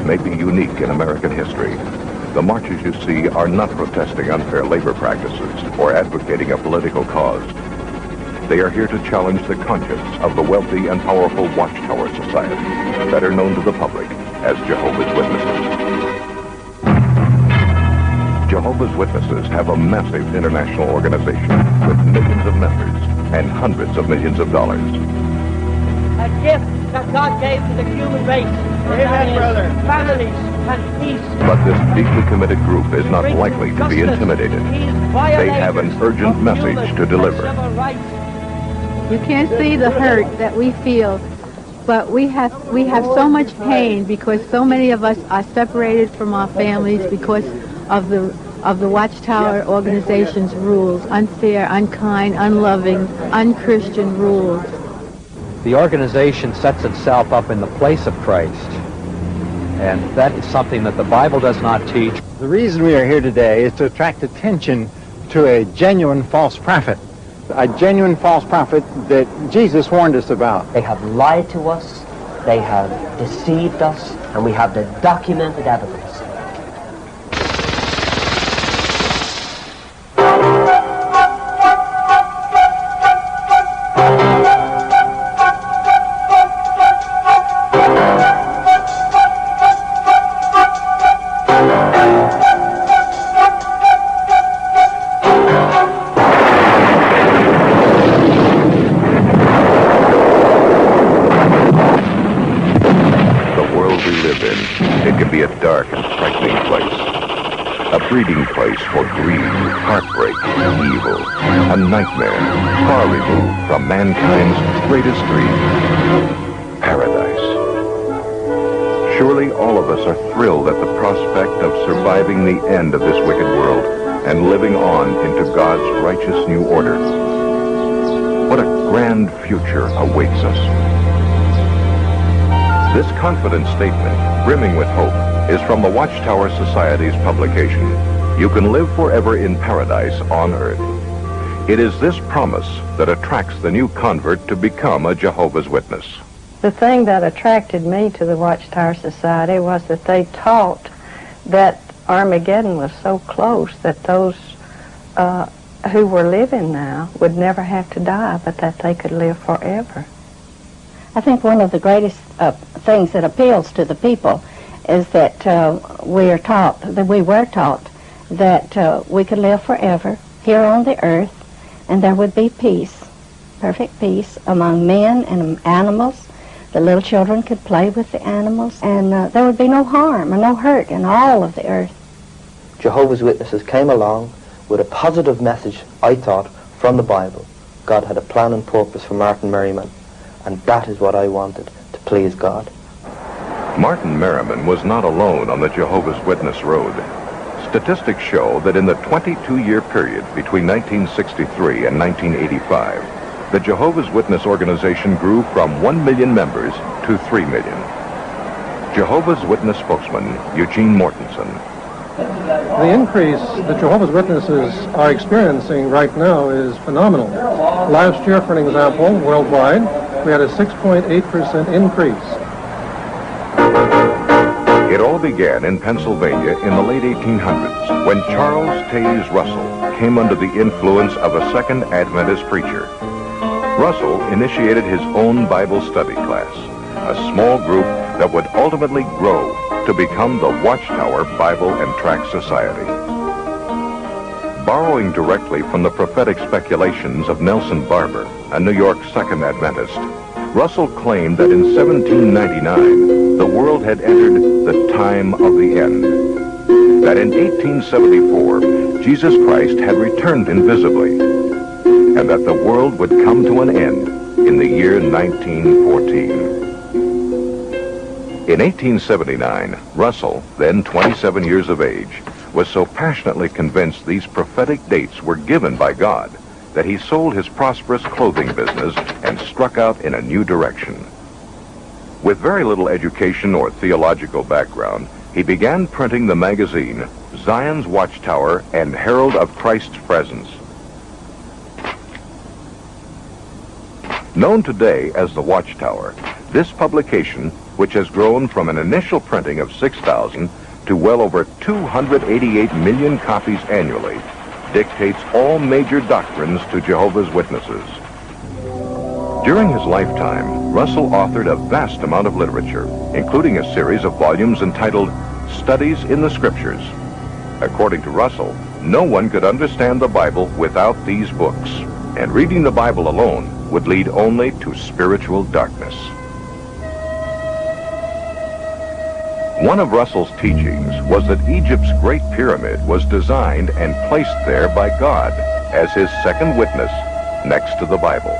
may be unique in American history. The marches you see are not protesting unfair labor practices or advocating a political cause. They are here to challenge the conscience of the wealthy and powerful Watchtower Society, better known to the public as Jehovah's Witnesses. Jehovah's Witnesses have a massive international organization with millions of members and hundreds of millions of dollars. A gift that God gave to the human race. Amen, brother. Families and peace. But this deeply committed group is not likely to be intimidated. They have an urgent message to deliver. You can't see the hurt that we feel, but we have so much pain because so many of us are separated from our families because of the Watchtower organization's rules, unfair, unkind, unloving, unchristian rules. The organization sets itself up in the place of Christ, and that is something that the Bible does not teach. The reason we are here today is to attract attention to a genuine false prophet, a genuine false prophet that Jesus warned us about. They have lied to us, they have deceived us, and we have the documented evidence. Breeding place for greed, heartbreak, evil, a nightmare far removed from mankind's greatest dream, paradise. Surely all of us are thrilled at the prospect of surviving the end of this wicked world and living on into God's righteous new order. What a grand future awaits us. This confident statement, brimming with hope, is from the Watchtower Society's publication, You Can Live Forever in Paradise on Earth. It is this promise that attracts the new convert to become a Jehovah's Witness. The thing that attracted me to the Watchtower Society was that they taught that Armageddon was so close that those who were living now would never have to die, but that they could live forever. I think one of the greatest things that appeals to the people is that we were taught that we could live forever here on the earth, and there would be peace, perfect peace among men and animals. The little children could play with the animals, and there would be no harm and no hurt in all of the earth. Jehovah's Witnesses came along with a positive message, I thought, from the Bible. God had a plan and purpose for Martin Merriman, and that is what I wanted, to please God. Martin Merriman was not alone on the Jehovah's Witness road. Statistics show that in the 22-year period between 1963 and 1985, the Jehovah's Witness organization grew from 1 million members to 3 million. Jehovah's Witness spokesman Eugene Mortensen. The increase that Jehovah's Witnesses are experiencing right now is phenomenal. Last year, for an example, worldwide, we had a 6.8% increase. It all began in Pennsylvania in the late 1800s when Charles Taze Russell came under the influence of a Second Adventist preacher. Russell initiated his own Bible study class, a small group that would ultimately grow to become the Watchtower Bible and Tract Society. Borrowing directly from the prophetic speculations of Nelson Barber, a New York Second Adventist, Russell claimed that in 1799, the world had entered the time of the end. That in 1874, Jesus Christ had returned invisibly, and that the world would come to an end in the year 1914. In 1879, Russell, then 27 years of age, was so passionately convinced these prophetic dates were given by God that he sold his prosperous clothing business and struck out in a new direction. With very little education or theological background, he began printing the magazine Zion's Watchtower and Herald of Christ's Presence. Known today as the Watchtower, this publication which has grown from an initial printing of 6,000 to well over 288 million copies annually, dictates all major doctrines to Jehovah's Witnesses. During his lifetime, Russell authored a vast amount of literature, including a series of volumes entitled Studies in the Scriptures. According to Russell, no one could understand the Bible without these books, and reading the Bible alone would lead only to spiritual darkness. One of Russell's teachings was that Egypt's Great Pyramid was designed and placed there by God as his second witness next to the Bible.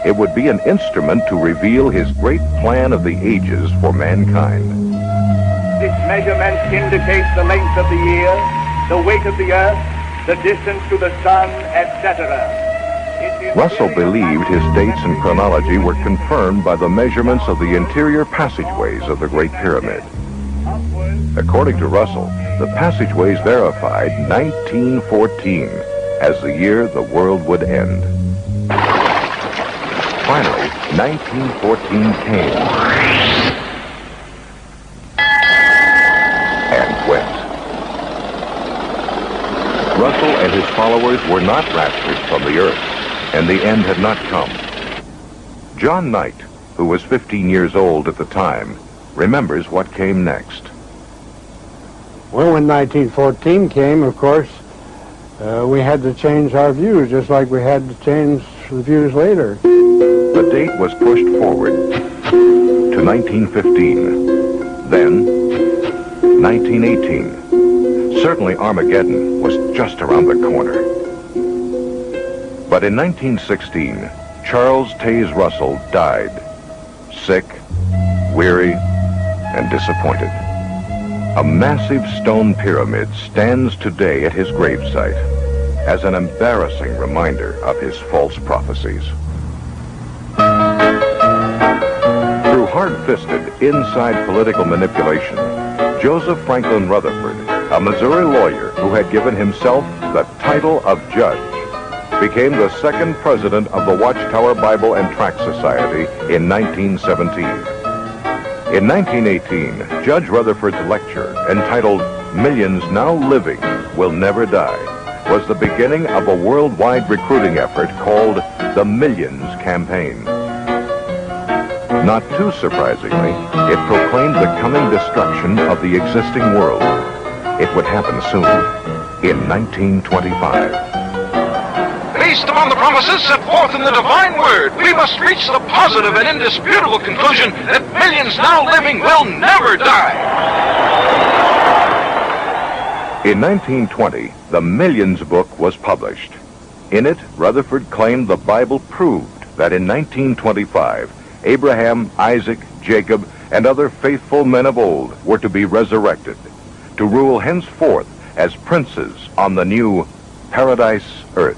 It would be an instrument to reveal his great plan of the ages for mankind. This measurement indicates the length of the year, the weight of the earth, the distance to the sun, etc. Russell believed his dates and chronology were confirmed by the measurements of the interior passageways of the Great Pyramid. According to Russell, the passageways verified 1914 as the year the world would end. Finally, 1914 came and went. Russell and his followers were not raptured from the earth, and the end had not come. John Knight, who was 15 years old at the time, remembers what came next. Well, when 1914 came, of course, we had to change our views, just like we had to change the views later. The date was pushed forward to 1915, then 1918. Certainly Armageddon was just around the corner. But in 1916, Charles Taze Russell died, sick, weary, and disappointed. A massive stone pyramid stands today at his gravesite as an embarrassing reminder of his false prophecies. Through hard-fisted, inside political manipulation, Joseph Franklin Rutherford, a Missouri lawyer who had given himself the title of judge, became the second president of the Watchtower Bible and Tract Society in 1917. In 1918, Judge Rutherford's lecture, entitled Millions Now Living Will Never Die, was the beginning of a worldwide recruiting effort called the Millions Campaign. Not too surprisingly, it proclaimed the coming destruction of the existing world. It would happen soon, in 1925. Based upon the promises set forth in the divine word, we must reach the positive and indisputable conclusion that millions now living will never die. In 1920, the Millions book was published. In it, Rutherford claimed the Bible proved that in 1925, Abraham, Isaac, Jacob, and other faithful men of old were to be resurrected, to rule henceforth as princes on the new paradise earth.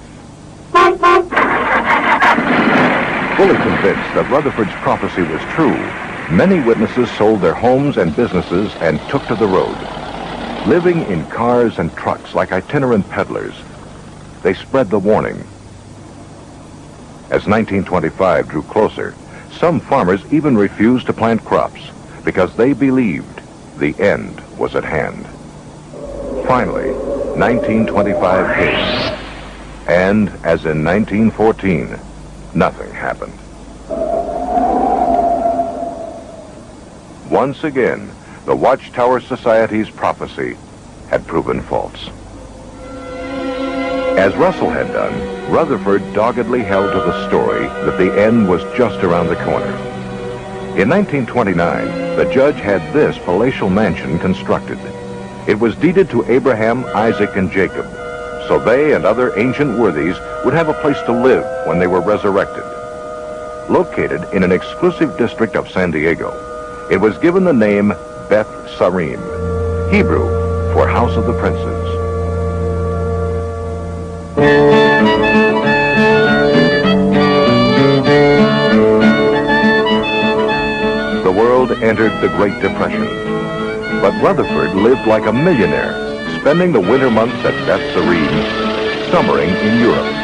Fully convinced that Rutherford's prophecy was true, many witnesses sold their homes and businesses and took to the road. Living in cars and trucks like itinerant peddlers, they spread the warning. As 1925 drew closer, some farmers even refused to plant crops because they believed the end was at hand. Finally, 1925 came. And, as in 1914, nothing happened. Once again, the Watchtower Society's prophecy had proven false. As Russell had done, Rutherford doggedly held to the story that the end was just around the corner. In 1929, the judge had this palatial mansion constructed. It was deeded to Abraham, Isaac, and Jacob, so they and other ancient worthies would have a place to live when they were resurrected. Located in an exclusive district of San Diego, it was given the name Beth Sarim, Hebrew for House of the Princes. The world entered the Great Depression, but Rutherford lived like a millionaire, spending the winter months at Beth Sarim, summering in Europe.